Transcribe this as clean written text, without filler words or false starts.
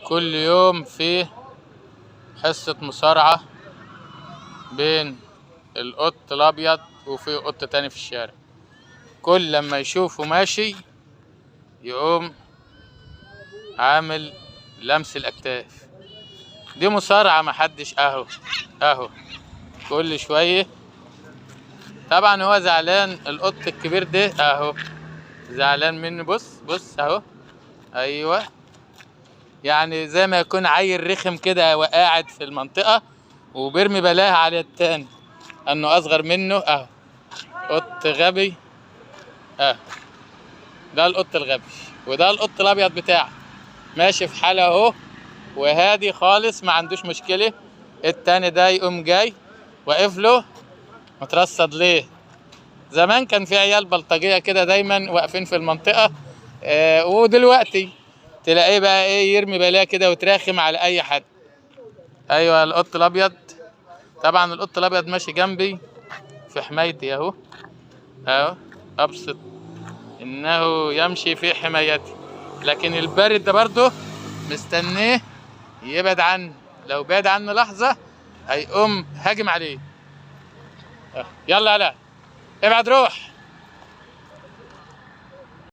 كل يوم في حصة مصارعة بين القط الابيض وفي قط تاني في الشارع. كل لما يشوفه ماشي يقوم عامل لمس الاكتاف. دي مصارعة محدش اهو كل شوية. طبعا هو زعلان القط الكبير ده اهو زعلان منه. بص اهو. ايوه يعني زي ما يكون عيل رخم كده وقاعد في المنطقة وبيرمي بلاها على التاني انه اصغر منه اهو. قط غبي اهو. ده القط الغبي وده القط الابيض بتاعه ماشي في حاله اهو وهادي خالص ما عندوش مشكلة. التاني ده يقوم جاي واقف له مترصد ليه. زمان كان في عيال بلطجية كده دايما واقفين في المنطقة ودلوقتي تلاقيه بقى ايه يرمي بلاها كده وتراخم على اي حد. ايوه القط الابيض. طبعا القط الابيض ماشي جنبي في حمايتي اهو ابسط انه يمشي في حمايتي، لكن البارد ده برضه مستنيه يبعد عني. لو بعد عني لحظة هيقوم هاجم عليه. يلا ابعد روح.